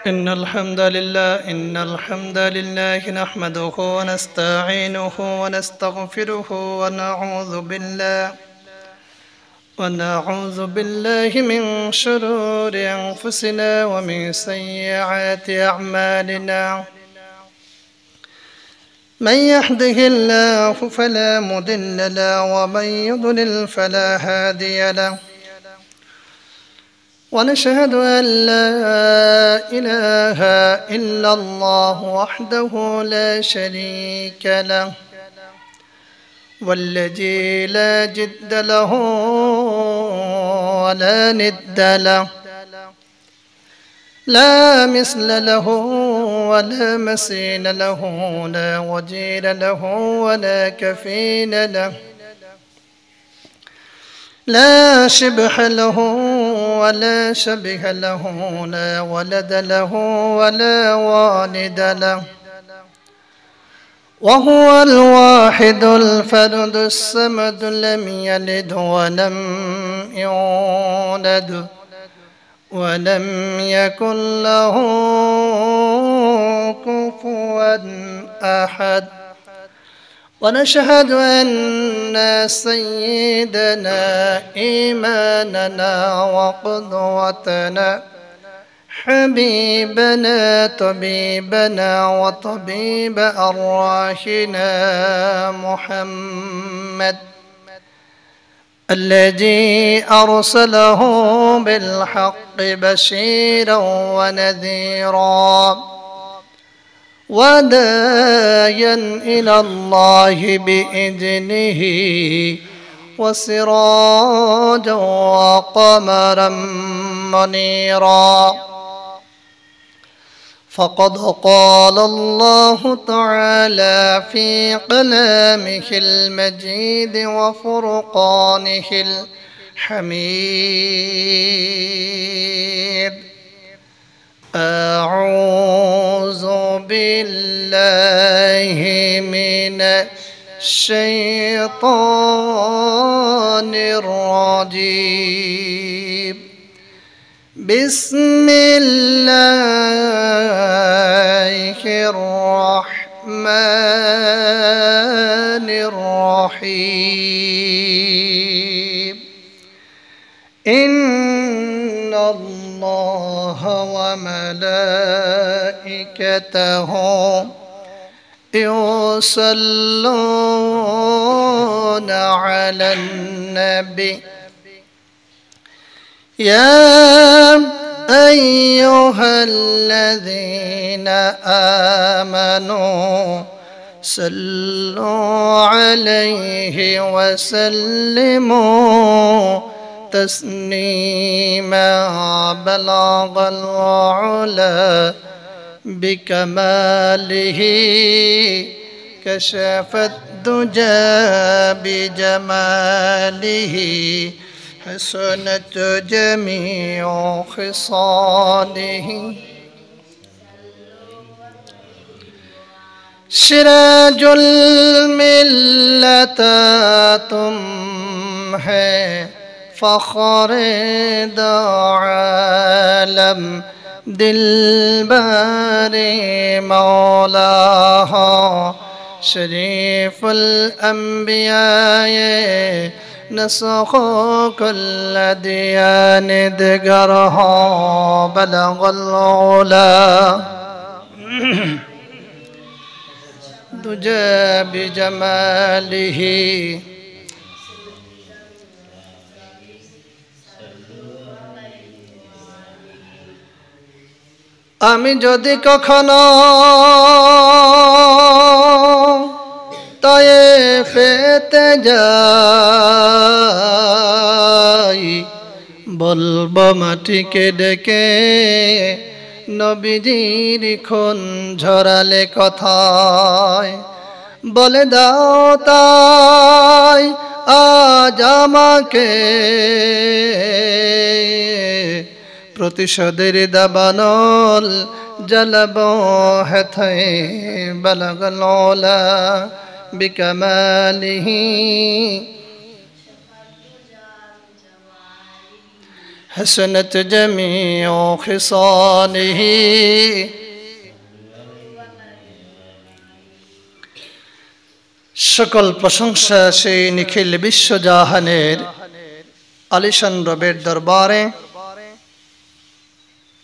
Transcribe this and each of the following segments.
إن الحمد لله نحمده ونستعينه ونستغفره ونعوذ بالله من شرور أنفسنا ومن سيئات أعمالنا. من يهده الله فلا مضل له ومن يضلل فلا هادي له. ونشهد أن لا إله إلا الله وحده لا شريك له والذي لا جد له ولا ند له، لا مثل له ولا مثيل له، لا وجيل له ولا كفيل له، لا شبه له ولا شبه له، لا ولد له ولا والد له. وهو الواحد الفرد الصمد، لم يلد ولم يولد ولم يكن له كفوا أحد. ونشهد أن سيدنا إيماننا وقدوتنا حبيبنا طبيبنا وطبيب أرواحنا محمد الذي أرسله بالحق بشيرا ونذيرا وداعيا إلى الله بإذنه وسراجا وقمرا منيرا. فقد قال الله تعالى في كلامه المجيد وفرقانه الحميد: أعوذ بالله من الشيطان الرجيم. بسم الله الرحمن الرحيم. إن الله وملائكته يصلون على النبي يا أيها الذين آمنوا صلوا عليه وسلموا تسليما. بلغ العلا بكماله كشف الدجى بجماله حسنت جميع خصاله. سراج الملة تم ہے فخر دو عالم دلبر مولا شریف الانبیاء نسخ كل ديان دگرها. بلغ العلا دجى بجماله আমি যদি কখনো তায়েফেতে যাই, বলবো মাটিকে ডেকে নবীজির খুন ঝরালে কথায়। বলে দাও তাই আজ আমাকে প্রতিশোধের দাবানল জ্বালাবো হেথায়। বালাগাল উলা বিকামালিহি حسنت جميع خصاله সকল প্রশংসা সেই নিখিল বিশ্বজাহানের আলিশান রবের দরবারে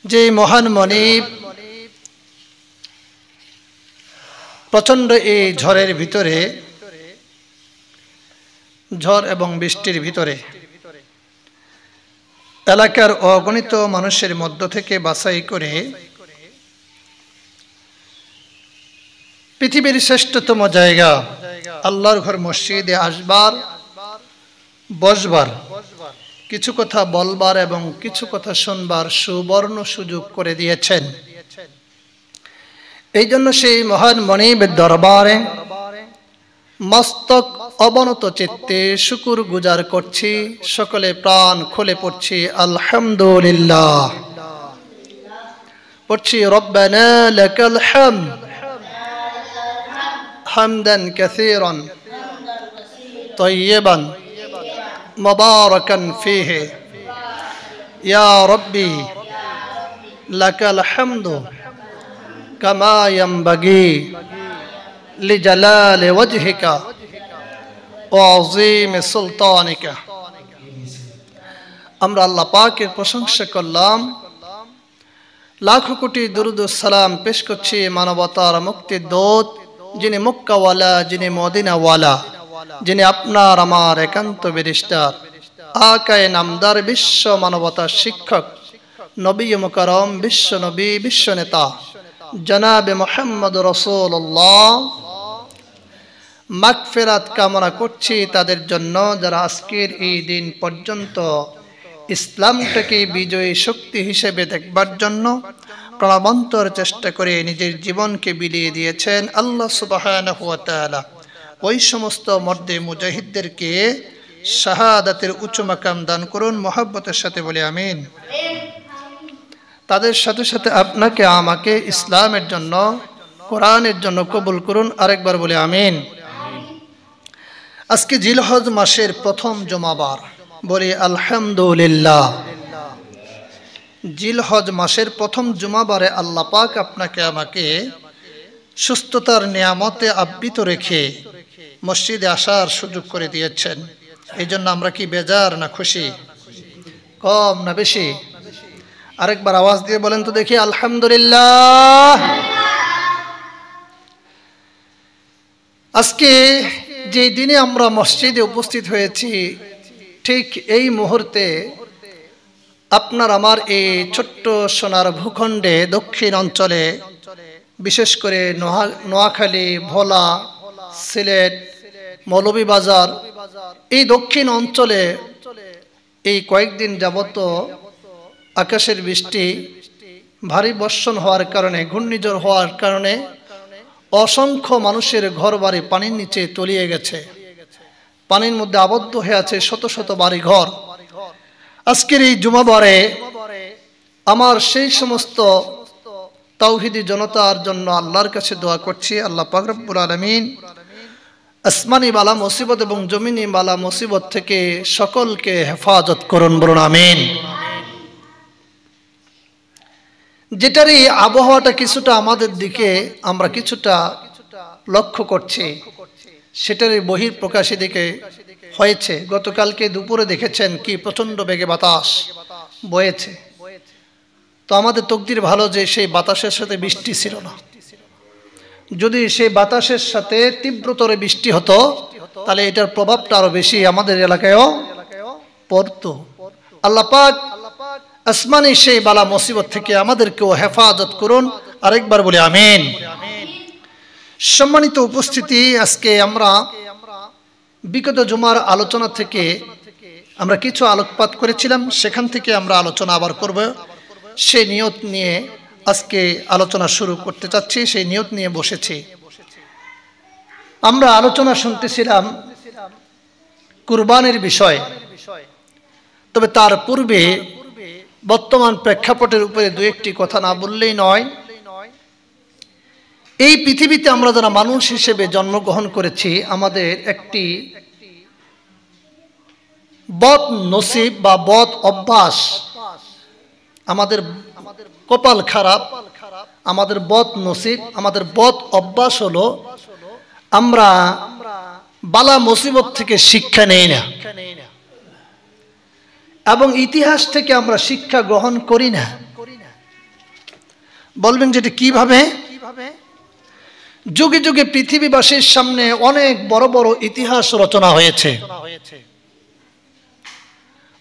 যে মহান মনিব প্রচণ্ড এই ঝড়ের ভিতরে, ঝড় এবং বৃষ্টির ভিতরে এলাকার অগণিত মানুষের মধ্য থেকে বাছাই করে পৃথিবীর শ্রেষ্ঠতম জায়গা আল্লাহর ঘর মসজিদে আসবার, বসবার, কিছু কথা বলবার এবং কিছু কথা শুনবার সুবর্ণ সুযোগ করে দিয়েছেন। এই জন্য সেই মহান মনিবের দরবারে মস্তক অবনত চিত্তে শুকুর গুজার করছি, সকলে প্রাণ খুলে পড়ছি আলহামদুলিল্লাহ, পড়ছি রব্বানা লাকাল হামদ হামদান কাসীরান তাইয়িবান মুবারাকান ফীহি ইয়া রাব্বি লাকাল হামদু কামা ইয়ানবাগি লিজালালি ওয়াজহিকা ওয়া আযীমি সুলতানিকা। আমরা আল্লাহ পাকের প্রশংসা করলাম, লাখো কোটি দুরুদ ও সালাম পেশ করছি মানবতার মুক্তির দূত, যিনি মক্কাওয়ালা, যিনি মদিনাওয়ালা, যিনি আপনার আমার একান্ত ফেরেশতা, আকায়ে নামদার, বিশ্ব মানবতার শিক্ষক, নবী মুকাররম, বিশ্ব নবী, বিশ্ব নেতা জনাবে মুহাম্মদ রাসূলুল্লাহ। মাগফিরাত কামনা করছি তাদের জন্য যারা আজকের এই দিন পর্যন্ত ইসলামটাকে বিজয়ী শক্তি হিসেবে দেখবার জন্য প্রাণবন্তর চেষ্টা করে নিজের জীবনকে বিলিয়ে দিয়েছেন। আল্লাহ সুবহানাহু ওয়া তাআলা ওই সমস্ত মর্দে মুজাহিদদেরকে শাহাদাতের উচ্চ মাকাম দান করুন, মহব্বতের সাথে বলে আমিন। তাদের সাথে সাথে আপনাকে আমাকে ইসলামের জন্য, কোরআনের জন্য কবুল করুন, আরেকবার বলে আমিন। আজকে জিলহজ মাসের প্রথম জুমাবার, বলি আলহামদুলিল্লাহ। জিলহজ মাসের প্রথম জুমাবারে আল্লাহ পাক আপনাকে আমাকে সুস্থতার নিয়ামতে আবৃত রেখে মসজিদে আসার সুযোগ করে দিয়েছেন। এই জন্য আমরা কি বেজার না খুশি? কম না বেশি? আরেকবার আওয়াজ দিয়ে বলেন তো দেখি আলহামদুলিল্লাহ। আজকে যে দিনে আমরা মসজিদে উপস্থিত হয়েছি, ঠিক এই মুহূর্তে আপনার আমার এই ছোট্ট সোনার ভূখণ্ডে দক্ষিণ অঞ্চলে, বিশেষ করে নোয়াখালী, ভোলা, সিলেট, মৌলভীবাজার, এই দক্ষিণ অঞ্চলে এই কয়েকদিন যাবত আকাশের বৃষ্টি, ভারী বর্ষণ হওয়ার কারণে, ঘূর্ণিঝড় হওয়ার কারণে অসংখ্য মানুষের ঘর বাড়ি পানির নিচে তলিয়ে গেছে, পানির মধ্যে আবদ্ধ হয়ে আছে শত শত বাড়ি ঘর। আজকের এই জুমাবারে আমার সেই সমস্ত তাওহীদি জনতার জন্য আল্লাহর কাছে দোয়া করছি, আল্লাহ পাক রব্বুল আলামিন আসমানি বালা মুসিবত এবং জমিনি বালা মুসিবত থেকে সকলকে হেফাজত করুন, বলুন আমিন। যেটারই আবহাওয়াটা কিছুটা আমাদের দিকে আমরা কিছুটা লক্ষ্য করছি, সেটারই বহির প্রকাশী দিকে হয়েছে। গতকালকে দুপুরে দেখেছেন কি প্রচন্ড বেগে বাতাস বয়েছে। তো আমাদের তকদির ভালো যে সেই বাতাসের সাথে বৃষ্টি ছিল না। যদি সেই বাতাসের সাথে তীব্রতর বৃষ্টি হতো তাহলে এটার প্রভাবটা আরো বেশি আমাদের এলাকায়ও পড়তো। আল্লাহ পাক আসমানি সেই বালা মুসিবত থেকে আমাদেরকেও হেফাজত করুন, আরেকবার বলে আমিন। সম্মানিত উপস্থিতি, আজকে আমরা বিগত জুমার আলোচনা থেকে আমরা কিছু আলোকপাত করেছিলাম, সেখান থেকে আমরা আলোচনা আবার করব। সেই নিয়ত নিয়ে আজকে আলোচনা শুরু করতে চাচ্ছি, সেই নিয়ত নিয়ে বসেছি। আমরা আলোচনা শুনতেছিলাম কুরবানির বিষয়, তবে তার পূর্বে বর্তমান প্রেক্ষাপটের উপরে দু একটি কথা না বললেই নয়। এই পৃথিবীতে আমরা যারা মানুষ হিসেবে জন্মগ্রহণ করেছি, আমাদের একটি বদ নসিব বা বদ অভ্যাস আমাদের কপাল খারাপ, আমাদের বদ নসিব, আমাদের বদ অভ্যাস হলো আমরা বালা মুসিবত থেকে শিক্ষা নেই না এবং ইতিহাস থেকে আমরা শিক্ষা গ্রহণ করি না। বলবেন যেটা কিভাবে? যুগে যুগে পৃথিবীবাসীর সামনে অনেক বড় বড় ইতিহাস রচনা হয়েছে।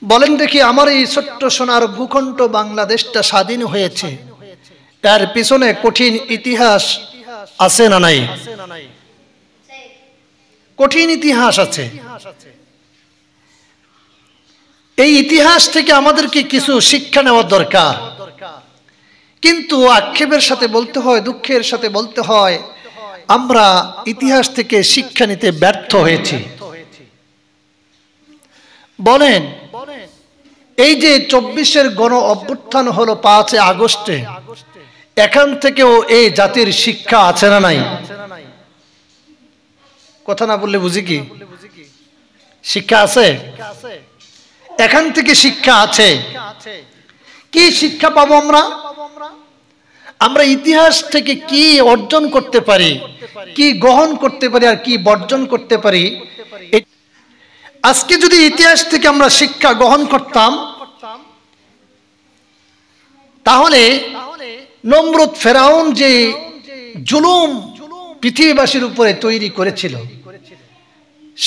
বলেন দেখি, আমার এই ছোট্ট সোনার ভূখণ্ড বাংলাদেশটা স্বাধীন হয়েছে, তার পিছনে কঠিন ইতিহাস আছে না নাই? কঠিন ইতিহাস আছে। এই ইতিহাস থেকে আমাদেরকে কিছু শিক্ষা নেওয়া দরকার। কিন্তু আক্ষেপের সাথে বলতে হয়, দুঃখের সাথে বলতে হয়, আমরা ইতিহাস থেকে শিক্ষা নিতে ব্যর্থ হয়েছি। বলেন, এই যে 24-এর গণ অভ্যুত্থান হলো 5 আগস্টে, এখান থেকেও এই জাতির শিক্ষা আছে না নাই? কথা না বললে বুঝি কি? শিক্ষা আছে, এখান থেকে শিক্ষা আছে। কি শিক্ষা পাবো আমরা? আমরা ইতিহাস থেকে কি অর্জন করতে পারি, কি গ্রহণ করতে পারি আর কি বর্জন করতে পারি। আজকে যদি ইতিহাস থেকে আমরা শিক্ষা গ্রহণ করতাম, তাহলে নমরুদ ফেরাউন যে জুলুম পৃথিবীবাসীর উপরে তৈরি করেছিল,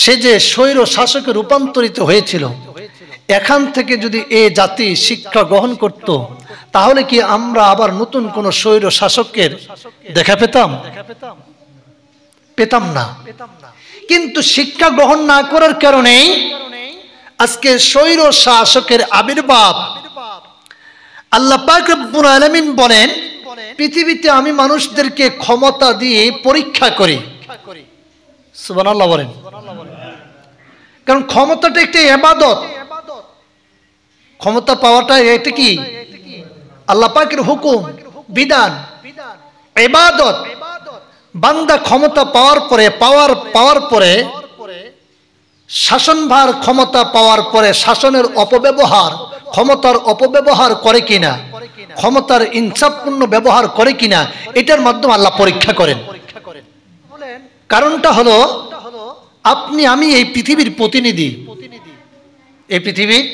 সে যে স্বৈর শাসকে রূপান্তরিত হয়েছিল, এখান থেকে যদি এ জাতি শিক্ষা গ্রহণ করত, তাহলে কি আমরা আবার নতুন কোন স্বৈর শাসকের দেখা পেতাম? পেতাম না। কিন্তু শিক্ষা গ্রহণ না করার কারণে আজকে স্বৈর শাসকের আবির্ভাব। আল্লাহ পাক রব্বুল আলামিন বলেন, পৃথিবীতে আমি মানুষদেরকে ক্ষমতা দিয়ে পরীক্ষা করি। সুবহানাল্লাহ বলেন। কারণ ক্ষমতাটা একটা ইবাদত। ক্ষমতা পাওয়াটা এটা কি? আল্লাহ পাকের হুকুম, বিধান, ইবাদত। বান্দা ক্ষমতা পাওয়ার পরে শাসনভার ক্ষমতা পাওয়ার পরে শাসনের অপব্যবহার, ক্ষমতার অপব্যবহার করে কিনা, ক্ষমতার ইনসাফপূর্ণ ব্যবহার করে কিনা, এটার মাধ্যমে আল্লাহ পরীক্ষা করেন। কারণটা হলো, আপনি আমি এই পৃথিবীর প্রতিনিধি, এই পৃথিবীর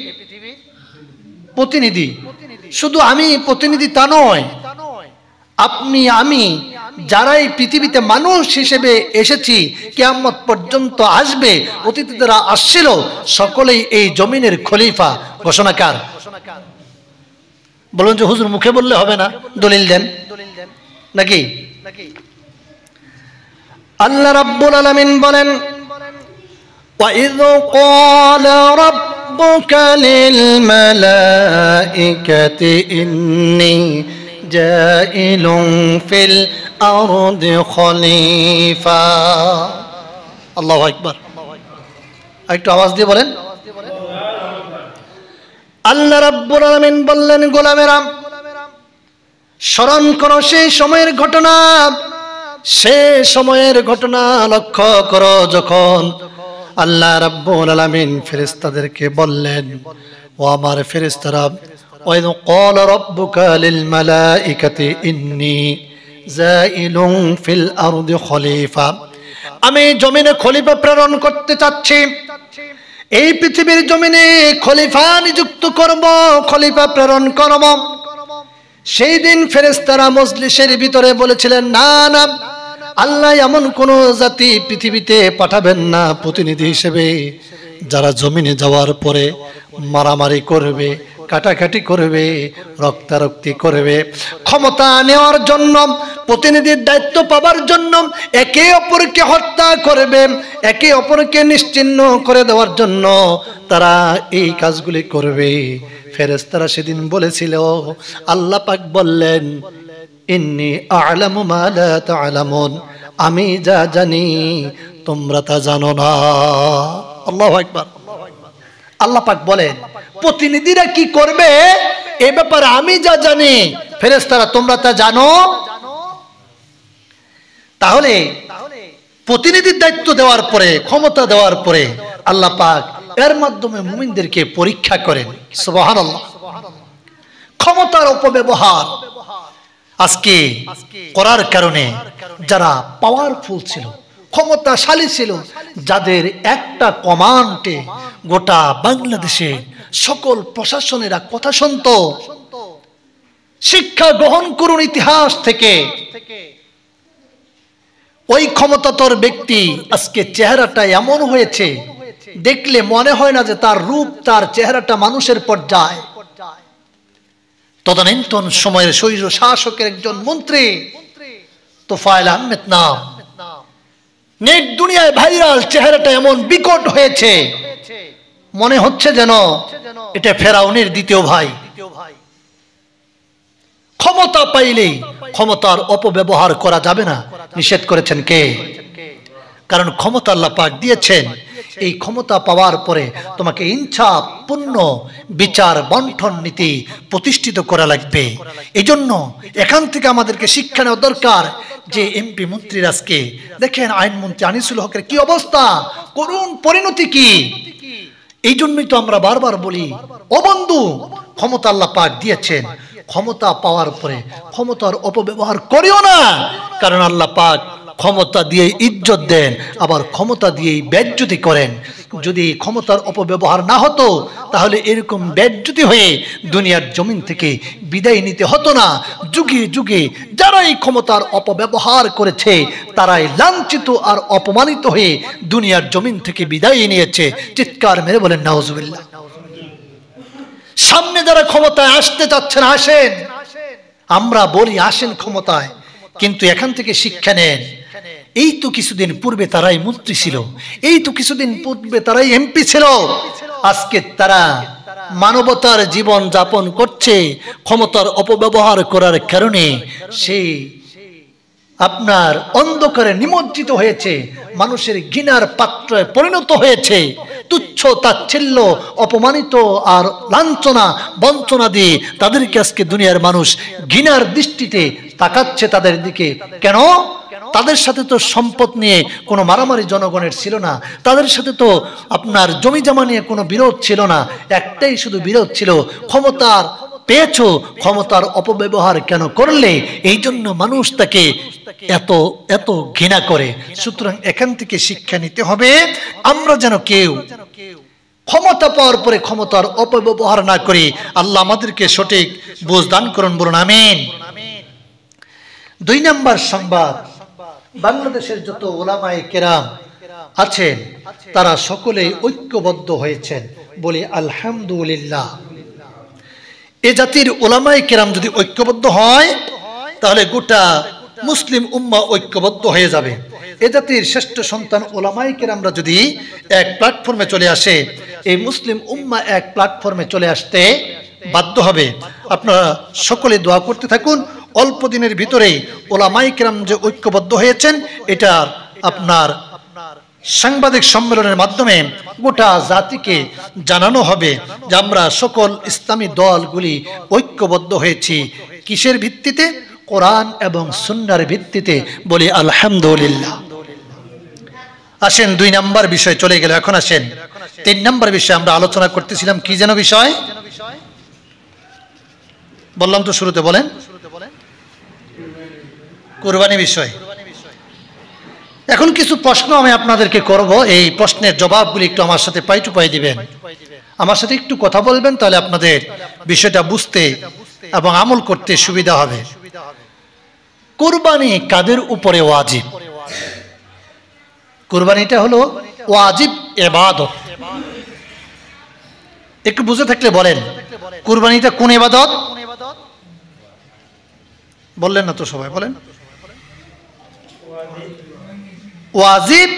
প্রতিনিধি। শুধু আমি প্রতিনিধি তা নয়, আপনি আমি যারা এই পৃথিবীতে মানুষ হিসেবে এসেছি, কিয়ামত পর্যন্ত আসবে, অতীতে যারা আসছিল, সকলেই এই জমিনের খলিফা। ঘোষণাকার। বলুন যে হুজুর মুখে বললে হবে না, দলিল দেন নাকি? আল্লাহ রাব্বুল আলামিন বলেন, وَإِذْ قَالَ رَبُّكَ لِلْمَلَائِكَةِ إِنِّي جَاعِلٌ فِي الْأَرْضِ خَلِيفَةً। আল্লাহু আকবার। একটু আওয়াজ দিয়ে বলেন। আল্লাহ রাব্বুল আলামিন বললেন, গোলামেরা স্মরণ করো সেই সময়ের ঘটনা, সে সময়ের ঘটনা লক্ষ্য করো যখন আল্লাহ রাব্বুল আলামিন ফেরেশতাদেরকে বললেন, ও আমার ফেরেশতারা, ওয়াইদ ক্বালা রাব্বুকা লিল মালাইকাতি ইন্নী জাইলুন ফিল আরদি খলিফা, আমি জমিনে খলিফা প্রেরণ করতে চাচ্ছি, এই পৃথিবীর জমিনে খলিফা নিযুক্ত করব, খলিফা প্রেরণ করব। সেই দিন ফেরেশতারা মজলিসের ভিতরে বলেছিলেন, না না, আল্লাহ এমন কোন জাতি পৃথিবীতে পাঠাবেন না প্রতিনিধি হিসেবে, যারা জমিনে যাওয়ার পরে মারামারি করবে, কাটাকাটি করবে, রক্তারক্তি করবে, ক্ষমতা নেওয়ার জন্য, প্রতিনিধির দায়িত্ব পাবার জন্য একে অপরকে হত্যা করবে, একে অপরকে নিশ্চিহ্ন করে দেওয়ার জন্য তারা এই কাজগুলি করবে। ফেরেশতারা সেদিন বলেছিল, আল্লাহ পাক বললেন, ইন্নী আ'লামু মা লা তা'লামুন, আমি যা জানি তোমরা তা জানো না। আল্লাহু আকবার। আল্লাহ পাক বলেন, প্রতিনিধিরা কি করবে এই ব্যাপারে আমি যা জানি, ফেরেশতারা তোমরা তা জানো। তাহলে প্রতিনিধির দায়িত্ব দেওয়ার পরে, ক্ষমতা দেওয়ার পরে আল্লাহ পাক এর মাধ্যমে মুমিনদেরকে পরীক্ষা করেন। সুবহানাল্লাহ। ক্ষমতার অপব্যবহার আজকে করার কারণে যারা পাওয়ারফুল ছিল, ক্ষমতাশালী ছিল, যাদের একটা কমান্ডে গোটা বাংলাদেশে সকল প্রশাসনেরা কথা শুনত, শিক্ষা গ্রহণ করুন ইতিহাস থেকে, ওই ক্ষমতাধর ব্যক্তি আজকে চেহারাটা এমন হয়েছে, দেখলে মনে হয় না যে তার রূপ, তার চেহারাটা মানুষের পর্যায়ে। তদানীন্তন সময়ের স্বৈর শাসকের একজন মন্ত্রী তোফায়েল আহমেদ নাম, নেট দুনিয়ায় ভাইরাল, চেহারাটা এমন বিকট হয়েছে মনে হচ্ছে যেন এটা ফেরাউনের দ্বিতীয় ভাই। ক্ষমতা পাইলেই ক্ষমতার অপব্যবহার করা যাবে না, নিষেধ করেছেন কে? কারণ ক্ষমতা আল্লাহ পাক দিয়েছেন, এই ক্ষমতা পাওয়ার পরে তোমাকে ইনসাফপূর্ণ বিচার বন্টন নীতি প্রতিষ্ঠিত করা লাগবে। এই জন্য এখান থেকে আমাদেরকে শিক্ষা নেওয়া দরকার যে এমপি মন্ত্রীর আজকে দেখেন আইনমন্ত্রী আনিসুল হকের কি অবস্থা, করুণ পরিণতি কি। এই জন্যই তো আমরা বারবার বলি, ও বন্ধু, ক্ষমতা আল্লাহ পাক দিয়েছেন, ক্ষমতা পাওয়ার পরে ক্ষমতার অপব্যবহার করিও না। কারণ আল্লাহ পাক ক্ষমতা দিয়ে ইজ্জত দেন, আবার ক্ষমতা দিয়েই বেজ্জতি করেন। যদি ক্ষমতার অপব্যবহার না হতো তাহলে এরকম বেজ্জতি হয়ে দুনিয়ার জমিন থেকে বিদায় নিতে হতো না। যুগে যুগে যারা এই ক্ষমতার অপব্যবহার করেছে তারাই লাঞ্ছিত আর অপমানিত হয়ে দুনিয়ার জমিন থেকে বিদায় নিয়েছে। চিৎকার মেরে বলেন নাউজুবিল্লাহ। সামনে যারা ক্ষমতায় আসতে চাচ্ছেন আসেন, আমরা বলি আসেন ক্ষমতায়, কিন্তু এখান থেকে শিক্ষা নেন। এই তো কিছুদিন পূর্বে তারাই মন্ত্রী ছিল, এই তো কিছুদিন পূর্বে তারাই এমপি ছিল, আজকে তারা মানবতার জীবন যাপন করছে। ক্ষমতার অপব্যবহার করার কারণে সেই আপনার অন্ধকারে নিমজ্জিত হয়েছে, মানুষের ঘৃণার পাত্রে পরিণত হয়েছে। তুচ্ছ তাচ্ছিল্য, অপমানিত আর লাঞ্ছনা বঞ্চনা দিয়ে তাদেরকে আজকে দুনিয়ার মানুষ ঘৃণার দৃষ্টিতে তাকাচ্ছে তাদের দিকে। কেন? তাদের সাথে তো সম্পদ নিয়ে কোনো মারামারি জনগণের ছিল না, তাদের সাথে তো আপনার জমি জমা নিয়ে কোনো বিরোধ ছিল না, একটাই শুধু বিরোধ ছিল, ক্ষমতার পেয়েছো, ক্ষমতার অপব্যবহার কেন করলে? এই জন্য মানুষ তাকে এত এত ঘৃণা করে। সুতরাং এখান থেকে শিক্ষা নিতে হবে, আমরা যেন কেউ ক্ষমতা পাওয়ার পরে ক্ষমতার অপব্যবহার না করি। আল্লাহ আমাদেরকে সঠিক বুঝ দান করুন, বলুন আমিন। 2 নম্বর সংবাদ, বাংলাদেশের যত উলামায়ে কেরাম আছেন তারা সকলেই ঐক্যবদ্ধ হয়েছেন, বলি আলহামদুলিল্লাহ। এ জাতির উলামায়ে কেরাম যদি ঐক্যবদ্ধ হয় তাহলে গোটা মুসলিম উম্মাহ ঐক্যবদ্ধ হয়ে যাবে। এ জাতির শ্রেষ্ঠ সন্তান উলামায়ে কেরামরা যদি এক প্ল্যাটফর্মে চলে আসে, এই মুসলিম উম্মাহ এক প্ল্যাটফর্মে চলে আসতে বাধ্য হবে। আপনারা সকলে দোয়া করতে থাকুন, অল্প দিনের ভিতরেই উলামায়ে কেরাম যে ঐক্যবদ্ধ হয়েছেন এটা আপনার সাংবাদিক সম্মেলনের মাধ্যমে গোটা জাতিকে জানানো হবে যে আমরা সকল ইসলামী দলগুলি ঐক্যবদ্ধ হয়েছি। কিসের ভিত্তিতে? কোরআন এবং সুন্নাহর ভিত্তিতে, বলি আলহামদুলিল্লাহ। আসেন 2 নম্বর বিষয় চলে গেল, এখন আসেন 3 নম্বর বিষয়। আমরা আলোচনা করতেছিলাম কি যেন বিষয় বললাম তো শুরুতে, বলেন কুরবানি বিষয়। এখন কিছু প্রশ্ন আমি আপনাদেরকে করব, এই প্রশ্নের জবাবগুলি একটু আমার সাথে পাই টু পাই দিবেন, আমার সাথে একটু কথা বলবেন, তাহলে আপনাদের বিষয়টা বুঝতে এবং আমল করতে সুবিধা হবে। কুরবানি কাদের উপরে ওয়াজিব? কুরবানিটা হলো ওয়াজিব ইবাদত। একটু বুঝে থাকলে বলেন, কুরবানিটা কোন ইবাদত? বললেন না তো সবাই, বলেন। ওয়াজিব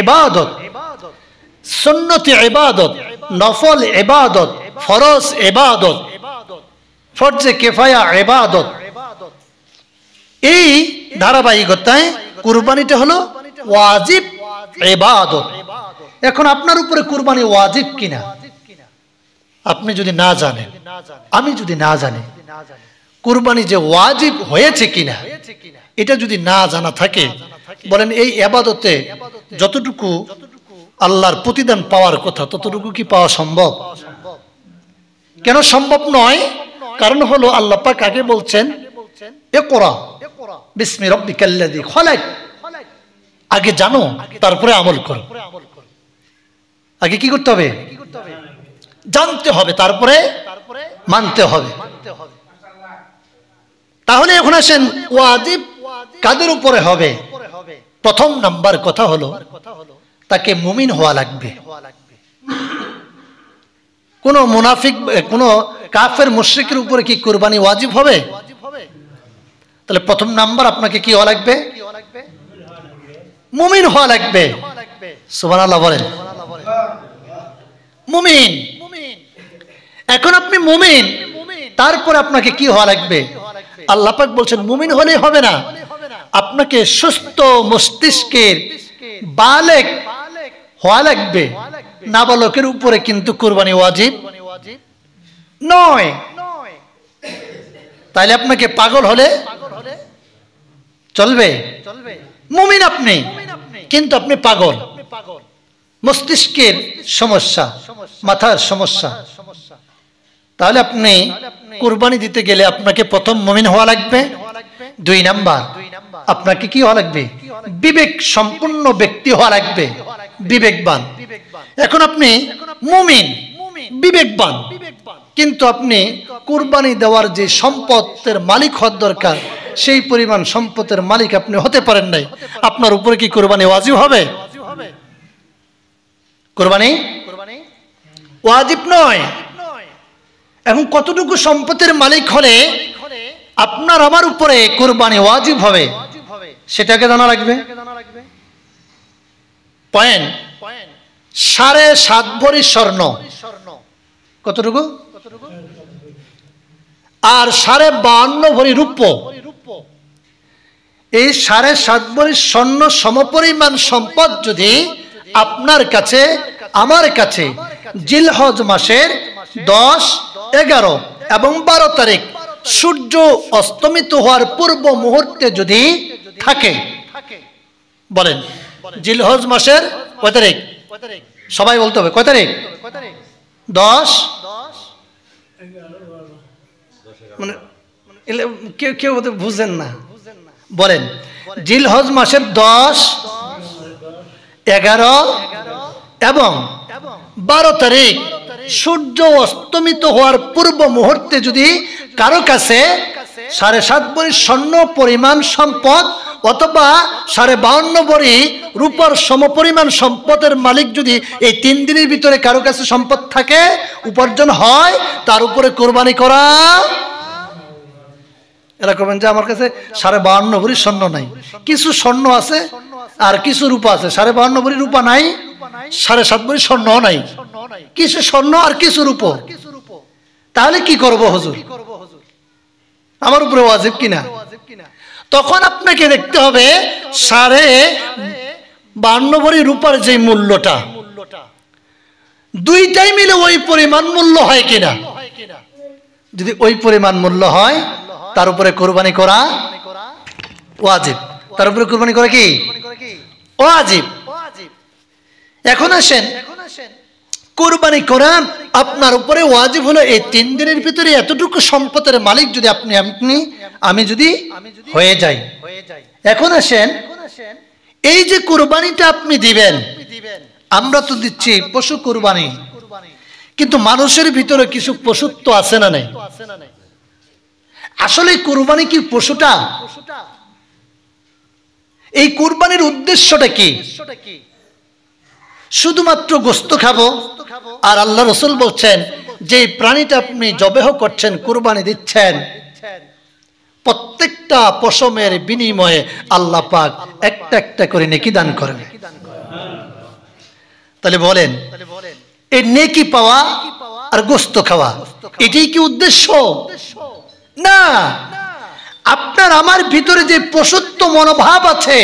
ইবাদত, সুন্নতি ইবাদত, নফল ইবাদত, ফরজ ইবাদত, ফরজে কিফায়া ইবাদত। এই ধারাবাহিকতায় কুরবানিটা হলো ওয়াজিব ইবাদত। এখন আপনার উপরে কুরবানি ওয়াজিব কিনা আপনি যদি না জানেন, আমি যদি না জানি, কুরবানি যে ওয়াজিব হয়েছে কিনা এটা যদি না জানা থাকে, বলেন এই ইবাদতে যতটুকু আল্লাহর প্রতিদান পাওয়ার কথা ততটুকু কি পাওয়া সম্ভব? কেন সম্ভব নয়? কারণ হলো আল্লাহ পাক আগে বলছেন ইকরা বিসমি রাব্বিকাল্লাযী খলাক, আগে জানো তারপরে আমল করো। আগে কি করতে হবে? জানতে হবে, তারপরে মানতে হবে। তাহলে এখন আসেন ওয়াজিব কাদের উপরে হবে? প্রথম নাম্বার কথা হলো তাকে মুমিন হওয়া লাগবে। কোন মুনাফিক, কোন কাফের মুশরিকের উপরে কি কুরবানি ওয়াজিব হবে? তাহলে প্রথম নাম্বার আপনাকে কি হওয়া লাগবে? মুমিন হওয়া লাগবে। সুবহানাল্লাহ বলেন, মুমিন। এখন আপনি মুমিন, তারপর আপনাকে কি হওয়া লাগবে? আল্লাহ পাক বলছেন মুমিন হলেই হবে না, আপনাকে সুস্থ মস্তিষ্কের বালেগ হওয়া লাগবে। নাবালকের উপরে কিন্তু কুরবানি ওয়াজিব নয়। তাইলে আপনাকে পাগল হলে চলবে? মুমিন আপনি, কিন্তু আপনি পাগল, মস্তিষ্কের সমস্যা, মাথার সমস্যা। তাহলে আপনি কুরবানি দিতে গেলে আপনাকে প্রথম মুমিন হওয়া লাগবে। 2 নাম্বার আপনাকে কি হওয়া লাগবে? বিবেক সম্পূর্ণ ব্যক্তি হওয়া লাগবে, বিবেকবান। এখন আপনি মুমিন, বিবেকবান, কিন্তু আপনি কুরবানি দেওয়ার যে সম্পদের মালিক হওয়ার দরকার সেই পরিমাণ সম্পদের মালিক আপনি হতে পারেন নাই। আপনার উপরে কি কুরবানি ওয়াজিব হবে? কুরবানি ওয়াজিব নয়। এখন কতটুকু সম্পদের মালিক হলে আপনার আমার উপরে কুরবানি ওয়াজিব হবে সেটাকে জানা লাগবে। পয়েন্ট 7.5 ভরি স্বর্ণ। কতটুকু? আর 52.5 ভরি রূপ্য। এই 7.5 ভরি স্বর্ণ সমপরিমাণ সম্পদ যদি আপনার কাছে, আমার কাছে জিলহজ মাসের 10, 11 এবং 12 তারিখ সূর্য অস্তমিত হওয়ার পূর্ব মুহূর্তে যদি থাকে, বলেন জিলহজ মাসের কয় তারিখ? সবাই বলতে হবে কয় তারিখ? 10, মানে কেউ কেউ বুঝেন না, বলেন জিলহজ মাসের 10, 11 এবং 12 তারিখ সূর্য অস্তমিত হওয়ার পূর্ব মুহূর্তে যদি কারো কাছে 7.5 ভরি স্বর্ণ পরিমাণ সম্পদ অথবা 52.5 ভরি রূপার সমপরিমাণ সম্পদের মালিক যদি এই 3 দিনের ভিতরে কারো কাছে সম্পদ থাকে, উপার্জন হয়, তার উপরে কোরবানি করা। এরা করবেন যে আমার কাছে 52.5 ভরি স্বর্ণ নাই, কিছু স্বর্ণ আছে আর কিছু রূপা আছে। 52.5 ভরি রূপা নাই, 7.5 ভরি স্বর্ণ নাই, কিছু স্বর্ণ আর কিছু রূপ। তাহলে কি করব হুজুর? আমার উপরে ওয়াজিব কিনা? তখন আপনাকে দেখতে হবে 52.5 ভরি রূপার যে মূল্যটা, দুইটাই মিলে ওই পরিমাণ মূল্য হয় কিনা। যদি ওই পরিমাণ মূল্য হয় তার উপরে কোরবানি করা ওয়াজিব। তার উপরে কোরবানি করা কি ওয়াজিব। এখন আসেন, কোরবানি করা আপনার উপরে ওয়াজিব হলো এই 3 দিনের ভিতরে এতটুকু সম্পদের মালিক যদি আপনি আমি যদি হয়ে যাই। এখন আসেন, এই যে কোরবানিটা আপনি দিবেন, আমরা তো দিচ্ছি পশু কোরবানি, কিন্তু মানুষের ভিতরে কিছু পশুত্ব আছে না নাই? আসলে কোরবানি কি পশুটা? এই কোরবানির উদ্দেশ্যটা কি? শুধুমাত্র গোশত খাবো? আর আল্লাহ রাসূল বলছেন যে প্রাণীটা আপনি জবেহ করছেন, কুরবানি দিচ্ছেন, প্রত্যেকটা পশমের বিনিময়ে আল্লাহ পাক একটা একটা করে নেকি দান করেন। তাহলে বলেন এই নেকি পাওয়া আর গোশত খাওয়া এটাই কি উদ্দেশ্য? না, আপনার আমার ভিতরে যে পশুত্ব মনোভাব আছে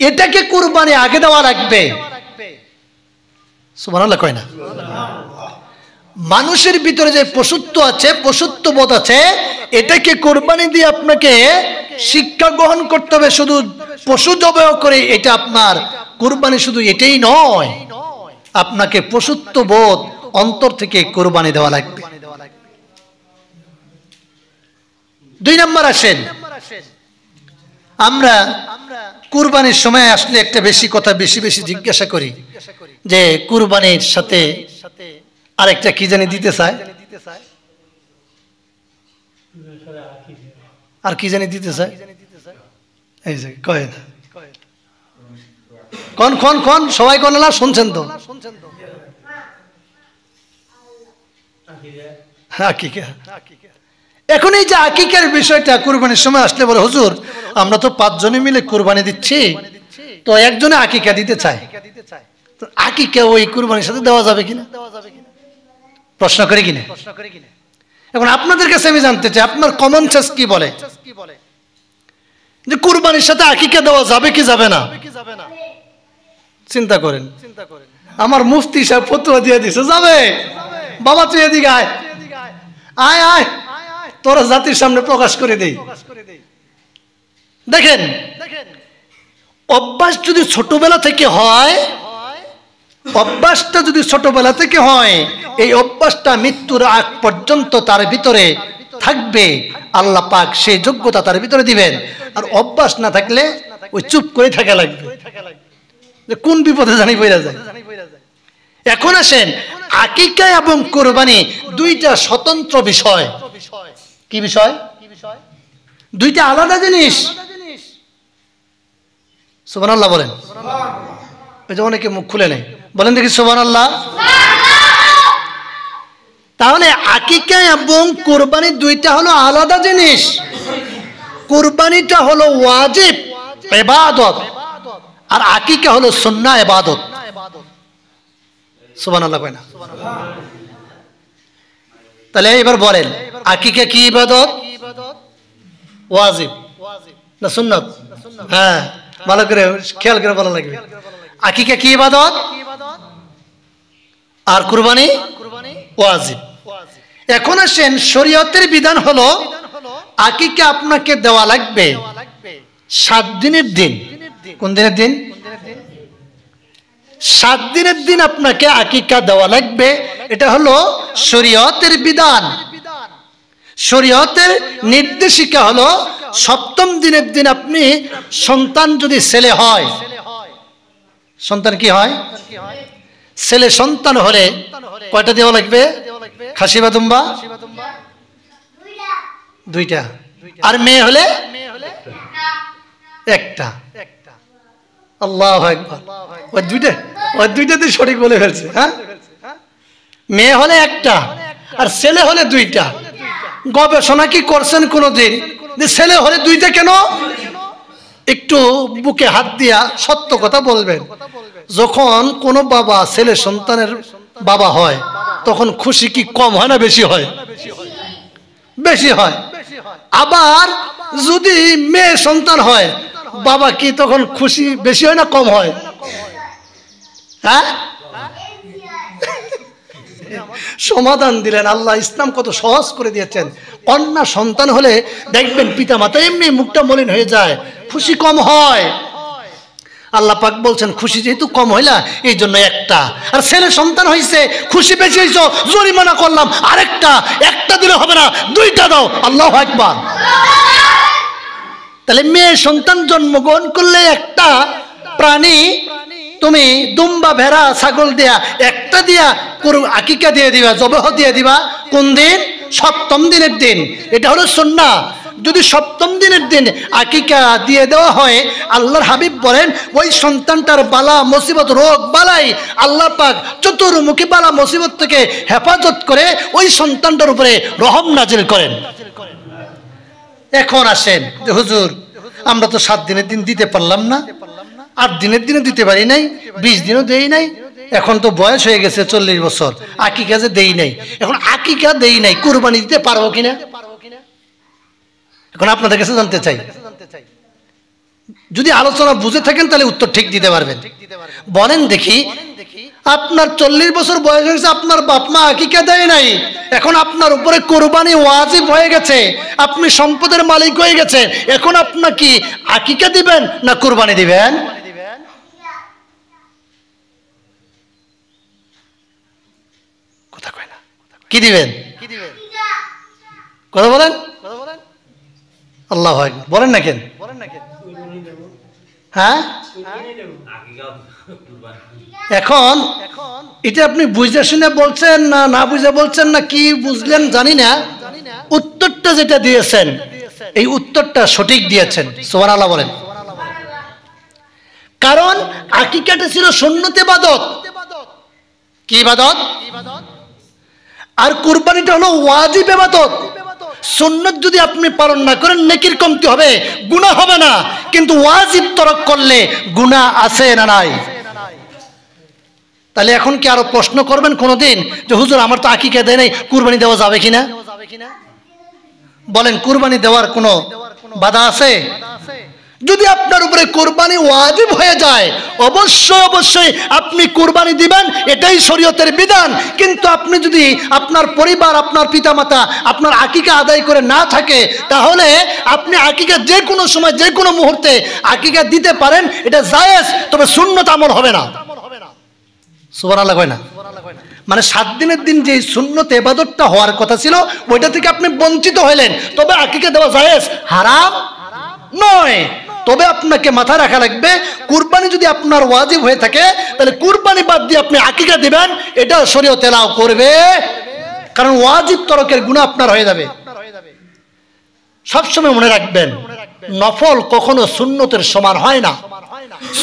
এটাকে কুরবানি আগে দেওয়া লাগবে। সুবহানাল্লাহ কয় না? মানুষের ভিতরে যে পশুত্ব আছে, পশুত্ব বোধ আছে, এটাকে কোরবানি দিয়ে আপনাকে শিক্ষা গ্রহণ করতে হবে। শুধু পশু জবাই করে এটা আপনার কোরবানি শুধু এটাই নয়, আপনাকে পশুত্ব বোধ অন্তর থেকে কোরবানি দেওয়া লাগবে। 2 নম্বর আসেন, আমরা কুরবানির সময় আসলে একটা বেশি কথা বেশি বেশি জিজ্ঞাসা করি যে কুরবানির সাথে আরেকটা কি জানি দিতে চায়, আর কি জানি দিতে চায়, এই যে কয় না, কোন কোন কোন সবাই কোন না শুনছেন তো, আকিকা। এখন এই যে আকিকার বিষয়টা কুরবানির সময় আসলে বলে হুজুর আমরা তো 5 জনে মিলে কুরবানি দিচ্ছি, তো একজনে আকিকা দিতে চায়, তো আকিকা ওই কুরবানির সাথে দেওয়া যাবে কিনা, প্রশ্ন করে কিনা। এখন আপনাদের কাছে আমি জানতে চাই আপনার কমন সেন্স কি বলে যে কুরবানির সাথে আকিকা দেওয়া যাবে কি যাবে না, চিন্তা করেন। আমার মুফতি সাহেব ফতোয়া দিয়ে দিছে যাবে, বাবা তুই এদিকে আয় আয় আয় তোরা জাতির সামনে প্রকাশ করে দেই। দেখেন অভ্যাস যদি ছোটবেলা থেকে হয়, অভ্যাসটা যদি ছোটবেলা থেকে হয়, এই অভ্যাসটা মৃত্যুর আগ পর্যন্ত তার ভিতরে থাকবে, আল্লাহ পাক সেই যোগ্যতা তার ভিতরে দিবেন। আর অভ্যাস না থাকলে ওই চুপ করে থাকা লাগবে, যে কোন বিপদে জানি পড়া যায়। এখন আসেন আকিকা এবং কুরবানি দুইটা স্বতন্ত্র বিষয়। কি বিষয়? দুইটা আলাদা জিনিস। সুবহানাল্লাহ বলেন। ওই যে অনেকে মুখ খুলে নেই, বলেন দেখি সুবহানাল্লাহ। তাহলে আকিকা এবং কুরবানি দুইটা হলো আলাদা জিনিস। কুরবানিটা হলো ওয়াজিব ইবাদত, আর আকিকা হলো সুন্নাহ ইবাদত। সুবহানাল্লাহ কয় না? তাহলে এবার বলেন আকিকা কি ইবাদত? ওয়াজিব না সুন্নাত? হ্যাঁ ভালো করে খেয়াল করে বলা লাগবে। আকিকা কি ইবাদত আর কুরবানি ওয়াজিব। এখন আসেন শরীয়তের বিধান হলো আকিকা আপনাকে দেওয়া লাগবে 7 দিনের দিন। কোন দিনের দিন? 7 দিনের দিন আপনাকে আকিকা দেওয়া লাগবে। এটা হলো শরীয়তের বিধান। শরীয়তের নির্দেশিকা হলো 7ম দিনের দিন আপনি সন্তান যদি ছেলে হয়, সন্তান কি হয়? ছেলে সন্তান হলে কয়টা দেওয়া লাগবে? খাসি বা দুম্বা? 2টা। আর মেয়ে হলে 1টা। আল্লাহু আকবার। ওই দুইটাতে সঠিক বলে ফেলছে। হ্যাঁ, মেয়ে হলে 1টা আর ছেলে হলে 2টা। গবেষণা কি করছেন কোনদিন যে ছেলে হলে 2টা কেন? একটু বুকে হাত দিয়া সত্য কথা বলবেন। যখন কোন বাবা ছেলে সন্তানের বাবা হয় তখন খুশি কি কম হয় না বেশি হয়? বেশি হয়। আবার যদি মেয়ে সন্তান হয় বাবা কি তখন খুশি বেশি হয় না কম হয়? হ্যাঁ, সমাধান দিলেন আল্লাহ। ইসলাম কত সহজ করে দিয়েছেন। কন্যা সন্তান হলে দেখবেন পিতা মাতা এমনি মুখটা মলিন হয়ে যায়, খুশি কম হয়। আল্লাহ পাক বলছেন খুশি যেহেতু কম হইলা এই জন্য 1টা। আর ছেলে সন্তান হয়েছে খুশি বেশি হয়েছে জরিমানা করলাম আরেকটা। 1টা দিলে হবে না 2টা দাও। আল্লাহু আকবার। তাহলে মেয়ে সন্তান জন্মগ্রহণ করলে 1টা প্রাণী তুমি দুম্বা ভেড়া ছাগল দিয়া 1টা দিয়া আকিকা দিয়ে দিবা, জবহ দিয়ে দিবা। কোন দিন? 7ম দিনের দিন। এটা হলো সুন্নাহ। যদি 7ম দিনের দিন আকিকা দিয়ে দেওয়া হয়, আল্লাহর হাবিব বলেন ওই সন্তানটার বালা মুসিবত রোগ বালাই আল্লাহ পাক চতুর্মুখী বালা মুসিবত থেকে হেফাজত করে ওই সন্তানটার উপরে রহম নাজিল করেন। এখন আসেন যে হুজুর আমরা তো 7 দিনের দিন দিতে পারলাম না, 8 দিনের দিনও দিতে পারি নাই, 20 দিনও দেই নাই, এখন তো বয়স হয়ে গেছে 40 বছর, আকিকা যে দেই নাই। এখন আকিকা দেই নাই কুরবানি দিতে পারবো কিনা? এখন আপনাদের কাছে জানতে চাই। যদি আলোচনা বুঝে থাকেন তাহলে উত্তর ঠিক দিতে পারবেন। বলেন দেখি আপনার 40 বছর বয়স হয়েছে, আপনার বাপ মা আকিকা দেয় নাই, এখন আপনার উপরে কুরবানি ওয়াজিব হয়ে গেছে, আপনি সম্পদের মালিক হয়ে গেছেন, এখন আপনার কি আকিকা দিবেন না কুরবানি দিবেন? কথা কয় না। কি দিবেন? কথা বলেন। আল্লাহু আকবার, বলেন না কেন? হ্যাঁ, এখন এটা আপনি বুঝে শুনে বলছেন না না বুঝে বলছেন না কি বুঝলেন জানি না, উত্তরটা যেটা দিয়েছেন এই উত্তরটা সঠিক দিয়েছেন, সুবহানাল্লাহ বলেন। কারণ আকিকাটা ছিল সুন্নত ইবাদত, কি ইবাদত? আর কুরবানিটা হলো ওয়াজিব ইবাদত। সুন্নত যদি আপনি পালন না করেন নেকির কমতি হবে, গুনাহ হবে না, কিন্তু ওয়াজিব তরক করলে গুনাহ আছে না নাই? তাহলে এখন কি আরো প্রশ্ন করবেন কোনোদিন যে হুজুর আমার তো আকিকা দেয় নাই, কুরবানি দেওয়া যাবে কিনা? বলেন, কুরবানি দেওয়ার কোনো বাধা আছে? যদি আপনার উপরে কুরবানি ওয়াজিব হয়ে যায় অবশ্যই অবশ্যই আপনি কুরবানি দিবেন, এটাই শরীয়তের বিধান। কিন্তু আপনি যদি আপনার পরিবার, আপনার পিতামাতা আপনার আকিকা আদায় করে না থাকে, তাহলে আপনি আকিকা যে কোনো সময় যে কোনো মুহূর্তে আকিকা দিতে পারেন, এটা জায়েজ, তবে সুন্নত আমল হবে না। সুবহানাল্লাহ কয় না? মানে 7 দিনের দিন যে সুন্নত ইবাদতটা হওয়ার কথা ছিল ওইটা থেকে আপনি বঞ্চিত হলেন, তবে আকিকা দেওয়া জায়েজ, হারাম নয়। তবে আপনাকে মাথা রাখা লাগবে, কুরবানি যদি আপনার ওয়াজিব হয়ে থাকে তাহলে কুরবানি বাদ দিয়ে আপনি আকিকা দিবেন, এটা শরীয়ত এলাও করবে, কারণ ওয়াজিব তরকের গুনাহ আপনার হয়ে যাবে। সবসময় মনে রাখবেন, নফল কখনো সুন্নতের সমান হয় না,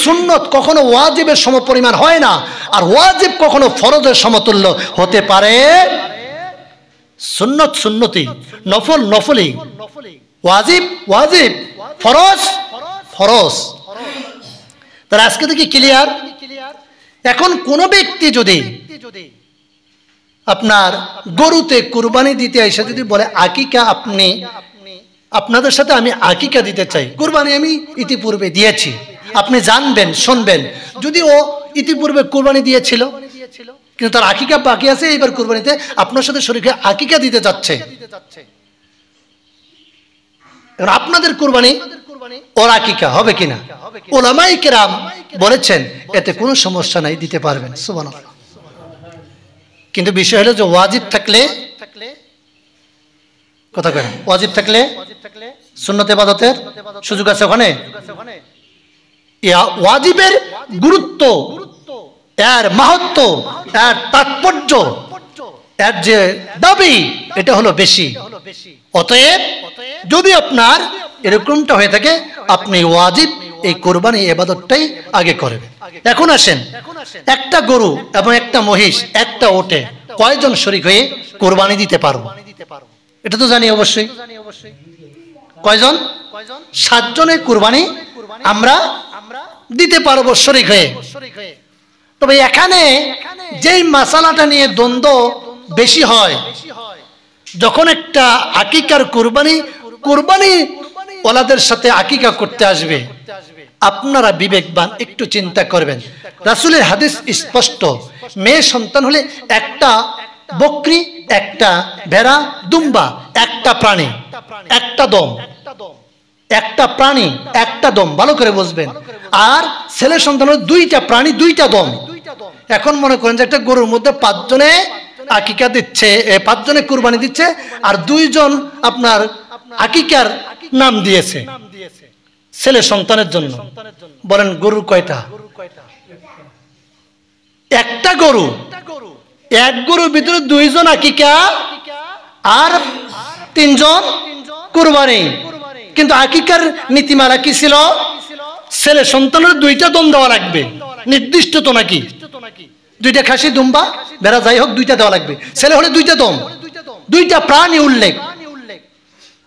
সুন্নত কখনো ওয়াজিবের সমপরিমাণ হয় না, আর ওয়াজিব কখনো ফরজের সমতুল্য হতে পারে। সুন্নত সুন্নতি, নফল নফলি, ওয়াজিব ওয়াজিব, ফরজ ফরজ। তাহলে আজকে থেকে ক্লিয়ার। এখন কোন ব্যক্তি যদি আপনার গরুতে কুরবানি দিতে এসে যদি বলে আকিকা আপনি, আপনাদের সাথে আমি আকিকা দিতে চাই, কুরবানি আমি ইতিপূর্বে দিয়েছি, আপনি জানবেন শুনবেন, যদি ও ইতিপূর্বে কুরবানি দিয়েছিল কিন্তু তার আকিকা বাকি আছে, এইবার কুরবানিতে আপনার সাথে শরীক হয়ে আকিকা দিতে যাচ্ছে, আপনাদের কুরবানি ওর আকিকা হবে কিনা? উলামায়ে কেরাম বলেছেন এতে কোনো সমস্যা নাই, দিতে পারবেন, সুবহানাল্লাহ। কিন্তু বিষয় হলো যে ওয়াজিব থাকলে, কথা কয়, ওয়াজিব থাকলে সুন্নত ইবাদতের সুযোগ আছে ওখানে। ওয়াজিবের গুরুত্ব, এর মাহাত্ম্য, এর তাৎপর্য, এর যে দাবি, এটা হলো বেশি। অতএব যদি আপনার এরকমটা হয়ে থাকে, আপনি ওয়াজিব এই কুরবানি ইবাদতটাই আগে করবেন। এখন আসেন, একটা গরু এবং একটা মহিষ, একটা ওটে কয়জন শরীক হয়ে কুরবানি দিতে পারবো? এটা তো জানি অবশ্যই। কয়জন? 7 জনের কুরবানি আমরা দিতে পারবো শরীক হয়ে। তবে এখানে যেই মাসালাটা নিয়ে দ্বন্দ্ব বেশি হয়, যখন একটা আকিকার কুরবানি ওলাদের সাথে আকিকা করতে আসবে, আপনারা বিবেকবান একটু চিন্তা করবেন। রাসূলের হাদিস স্পষ্ট, মেয়ে সন্তান হলে একটা বকরি, একটা ভেড়া, দুম্বা, একটা প্রাণী, একটা দম, একটা প্রাণী একটা দম, ভালো করে বুঝবেন। আর ছেলে সন্তান হলে 2টা প্রাণী 2টা দম। এখন মনে করেন যে একটা গরুর মধ্যে 5 জনে আকিকা দিচ্ছে, 5 জনে কুরবানি দিচ্ছে, আর 2 জন আপনার আকিকার নাম দিয়েছে ছেলে সন্তানের জন্য। বলেন গরুর কয়টা? একটা গরু, এক গরুর ভিতরে 2 জন আকিকা আর 3 জন কুরবানি। কিন্তু আকিকার নীতিমালা কি ছিল? ছেলে সন্তানের 2টা দম দেওয়া লাগবে, নির্দিষ্ট তো নাকি, 2টা খাসি দুম্বা ভেড়া যাই হোক 2টা দেওয়া লাগবে। ছেলে হলে 2টা দম, 2টা প্রাণী উল্লেখ,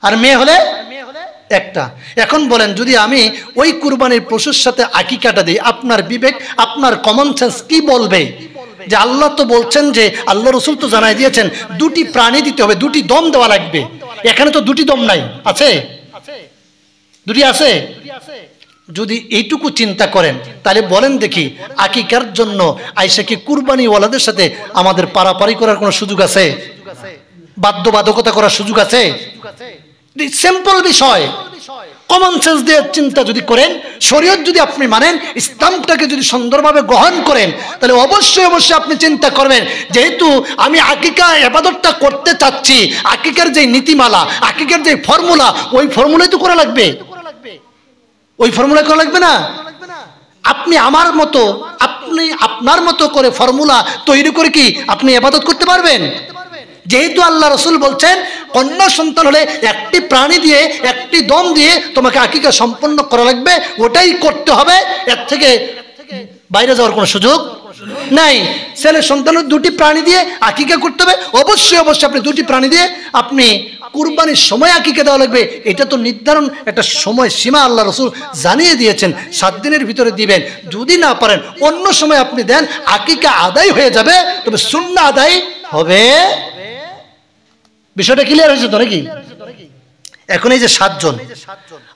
আর মেয়ে হলে একটা। এখন বলেন, যদি আমি ওই কুরবানির পশুর সাথে আকিকাটা দিই, আপনার বিবেক, আপনার কমন সেন্স কি বলবে? যে আল্লাহ তো বলছেন, যে আল্লাহ রসুল তো জানাই দিয়েছেন 2টি প্রাণী দিতে হবে, 2টি দম দেওয়া লাগবে। এখানে তো 2টি দম নাই, আছে 2টি আছে। যদি এইটুকু চিন্তা করেন তাহলে বলেন দেখি, আকিকার জন্য আইসা কি কুরবানি ওয়ালাদের সাথে আমাদের পারাপারি করার কোনো সুযোগ আছে? বাধ্যবাধকতা করার সুযোগ আছে? সিম্পল বিষয়, কমন সেন্স দিয়ে চিন্তা যদি করেন, শরীয়ত যদি আপনি মানেন, ইসলামটাকে যদি সুন্দরভাবে গ্রহণ করেন, তাহলে অবশ্যই অবশ্যই আপনি চিন্তা করবেন, যেহেতু আমি আকিকা ইবাদতটা করতে চাচ্ছি, আকিকার যে নীতিমালা, আকিকার যে ফর্মুলা, ওই ফর্মুলাই তো করা লাগবে, ওই ফর্মুলা করা লাগবে না? আপনি আমার মতো, আপনি আপনার মতো করে ফর্মুলা তৈরি করে কি আপনি ইবাদত করতে পারবেন? যেহেতু আল্লাহ রাসূল বলছেন কন্যা সন্তান হলে একটি প্রাণী দিয়ে, একটি দম দিয়ে তোমাকে আকিকা সম্পন্ন করা লাগবে, ওটাই করতে হবে, এর থেকে বাইরে যাওয়ার কোনো সুযোগ নাই। ছেলে সন্তানের দুটি প্রাণী দিয়ে আকিকা করতে হবে, অবশ্যই অবশ্যই আপনি দুটি প্রাণী দিয়ে আপনি কুরবানির সময় আকিকা দেওয়া লাগবে, এটা তো নির্ধারণ একটা সময় সীমা আল্লাহ রাসূল জানিয়ে দিয়েছেন, 7 দিনের ভিতরে দিবেন। যদি না পারেন অন্য সময় আপনি দেন, আকিকা আদায় হয়ে যাবে, তবে সুন্নাহ আদায় হবে। বিষয়টা ক্লিয়ার হয়েছে তো নাকি? এখন এই যে 7 জন,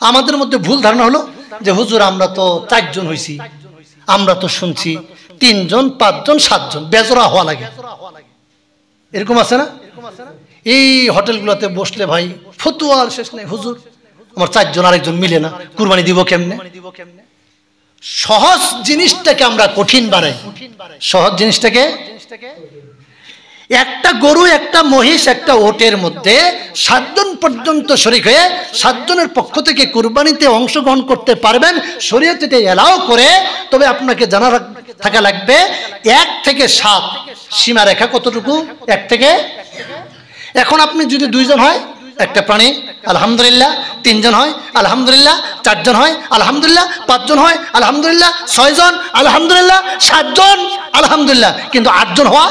আমাদের মধ্যে ভুল ধারণা হলো যে হুজুর আমরা তো 4 জন হইছি, আমরা তো শুনছি 3 জন 5 জন 7 জন, বেজরা হওয়া লাগে, এরকম আছে না? এই হোটেলগুলোতে বসলে ভাই ফতুয়ার শেষ নেই, হুজুর আমার 4 জন আরেকজন মিলে না, কুরবানি দিব কেমনে? সহজ জিনিসটাকে আমরা কঠিন বানাই। সহজ জিনিসটাকে, একটা গরু, একটা মহিষ, একটা ওটের মধ্যে 7 জন পর্যন্ত শরীক হয়ে 7 জনের পক্ষ থেকে কুরবানিতে অংশগ্রহণ করতে পারবেন, শরীয়ত এটা এলাও করে। তবে আপনাকে জানা থাকা লাগবে 1 থেকে 7 সীমারেখা কতটুকু? 1 থেকে। এখন আপনি যদি 2 জন হয় একটা প্রাণী, আলহামদুলিল্লাহ, 3 জন হয় আলহামদুলিল্লাহ, 4 জন হয় আলহামদুলিল্লাহ, 5 জন হয় আলহামদুলিল্লাহ, 6 জন আলহামদুলিল্লাহ, 7 জন আলহামদুলিল্লাহ, কিন্তু 8 জন হওয়া,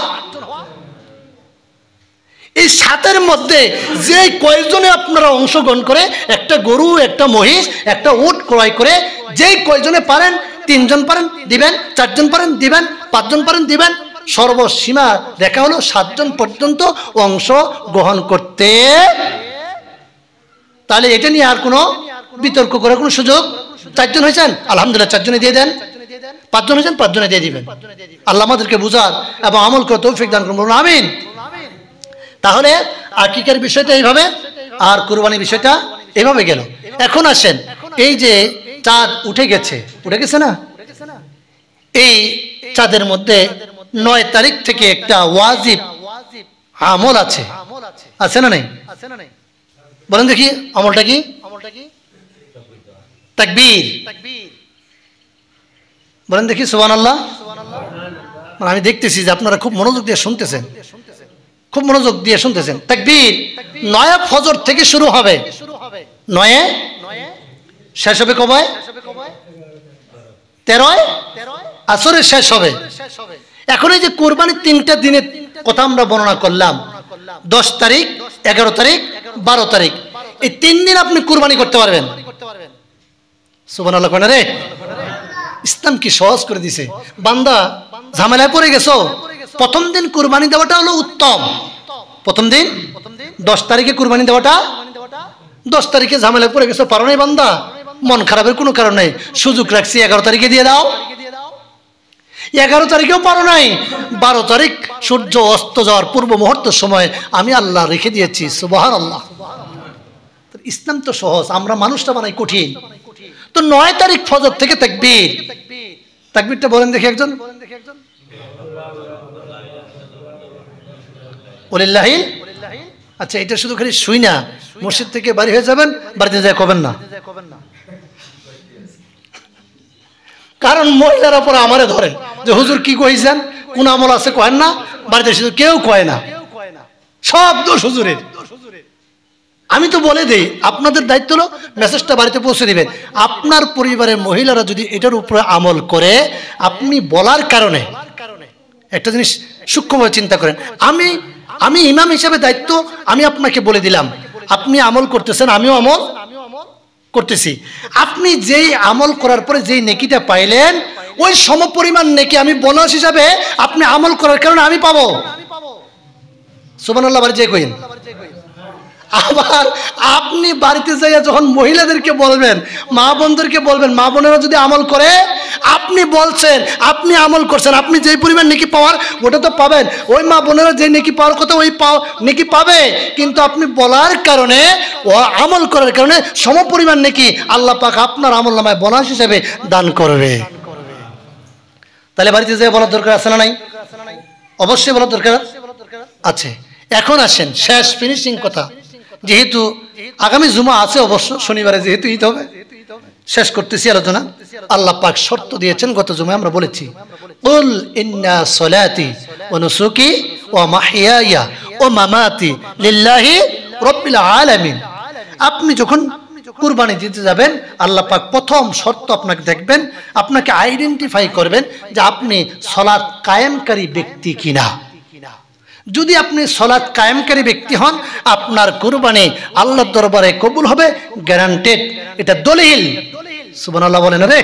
এই 7-এর মধ্যে যে কয়জনে আপনারা অংশগ্রহণ করে একটা গরু, একটা মহিষ, একটা উট ক্রয় করে, যে কয়জনে পারেন, 3 জন পারেন দিবেন, 4 জন পারেন দিবেন, 5 জন পারেন দিবেন, সর্বসীমা দেখা হলো 7 জন পর্যন্ত অংশ গ্রহণ করতে। তাহলে এটা নিয়ে আর কোনো বিতর্ক করার কোনো সুযোগ? 4 জন হয়েছেন আলহামদুলিল্লাহ, 4 জনে দিয়ে দেন, 5 জন হয়েছেন 5 জনে দিয়ে দিবেন। আল্লাহ আমাদেরকে বুঝার এবং আমল করে তৌফিক দান করুন, বলুন আমিন। তাহলে আকিকার বিষয়টা এইভাবে, আর কুরবানির বিষয়টা এইভাবে গেল। এখন আসেন, এই যে চাঁদ উঠে গেছে, উঠে গেছে না, এই চাঁদের মধ্যে 9 তারিখ থেকে একটা ওয়াজিব আমল আছে, আছে না নেই? বলেন দেখি আমলটা কি? তাকবীর। বলেন দেখি সুবহানাল্লাহ। আমি দেখতেছি যে আপনারা খুব মনোযোগ দিয়ে শুনতেছেন, খুব মনোযোগ দিয়ে শুনতেছেন। তাকবীর 9 ফজর থেকে শুরু হবে, 9 শেষ হবে কবে? 13 আসরে শেষ হবে। এখন এই যে কুরবানির 3টা দিনের কথা আমরা বর্ণনা করলাম, 10 তারিখ, 11 তারিখ, 12 তারিখ, এই 3 দিন আপনি কুরবানি করতে পারবেন। সুবহানাল্লাহ কোন রে? ইসলাম কি সহজ করে দিছে। বান্দা ঝামেলায় পড়ে গেছো, প্রথম দিন কুরবানি দেওয়াটা হলো উত্তম। প্রথম দিন 10 তারিখে কুরবানি দেওয়াটা, 10 তারিখে ঝামেলায় পড়ে গেছো, পারো নাই বান্দা, মন খারাপের কোনো কারণ নাই, সুযোগ রাখছি 11 তারিখে দিয়ে দাও। 11 তারিখেও পারো নাই, 12 তারিখ সূর্য অস্ত যাওয়ার পূর্ব মুহূর্ত সময় আমি আল্লাহ রেখে দিয়েছি। সুবহানাল্লাহ। ইসলাম তো সহজ, আমরা মানুষটা বানাই কঠিন। তো 9 তারিখ ফজর থেকে তাকবীর, তাকবীরটা বলেন দেখি একজন। ওলিল্লাহি। আচ্ছা, এটা শুধু খালি শুই না, মসজিদ থেকে বাড়ি হয়ে যাবেন, বাড়িতে যায় কবেন না, কারণ মহিলারা পরে আমারে ধরে যে হুজুর কি কইছেন, কোন আমল আছে কয়েন না, বাড়িতে শুধু কেউ কয় না, সব দোষ হুজুরের। আমি তো বলে দেই, আপনাদের দায়িত্ব হলো মেসেজটা বাড়িতে পৌঁছে দিবেন। আপনার পরিবারের মহিলারা যদি এটার উপরে আমল করে, আপনি বলার কারণে একটা জিনিস সূক্ষ্মভাবে চিন্তা করেন, আমি ইমাম হিসেবে দায়িত্ব, আমি আপনাকে বলে দিলাম, আপনি আমল করতেছেন, আমিও আমল করতেছি। আপনি যেই আমল করার পরে যেই নেকিটা পাইলেন, ওই সমপরিমাণ নেকি আমি বোনাস হিসাবে আপনি আমল করার কারণে আমি পাবো। সুবহানাল্লাহ। বাড়ি যে কইন আবার আপনি বাড়িতে যাইয়া যখন মহিলাদেরকে বলবেন, মা বোনদেরকে বলবেন, মা বোনেরা যদি আমল করে, আপনি বলছেন, আপনি আমল করছেন, আপনি যেই পরিমাণ নেকি পাওয়ার ওটা তো পাবেন, ওই মা বোনেরা যে নেকি পাওয়ার কথা ওই নেকি পাবে, কিন্তু আপনি বলার কারণে ও আমল করার কারণে সমপরিমাণ নেকি আল্লাহ পাক আপনার আমল নামায় বোনাস হিসেবে দান করবে। তাহলে বাড়িতে যেয়ে বলার দরকার আছে না নাই? অবশ্যই বলার দরকার আছে। এখন আসেন শেষ ফিনিশিং কথা, যেহেতু আগামী জুমা আছে, অবশ্য শনিবারে যেহেতু ঈদ হবে, শেষ করতেছি আলোচনা। আল্লাহ পাক শর্ত দিয়েছেন, গত জুমায় আমরা বলেছি, কুল ইন্না সলাতি ওয়া নুসুকি ওয়া মাহইয়ায়া ওয়া মামাতি লিল্লাহি রাব্বিল আলামিন। আপনি যখন কুরবানি দিতে যাবেন, আল্লাহ পাক প্রথম শর্ত আপনাকে দেখবেন, আপনাকে আইডেন্টিফাই করবেন যে আপনি সালাত কায়েমকারী ব্যক্তি কিনা। যদি আপনি সালাত কায়েমকারী ব্যক্তি হন, আপনার কুরবানি আল্লাহর দরবারে কবুল হবে, গ্যারান্টেড। এটা দলিল। সুবহানাল্লাহ বলেন রে।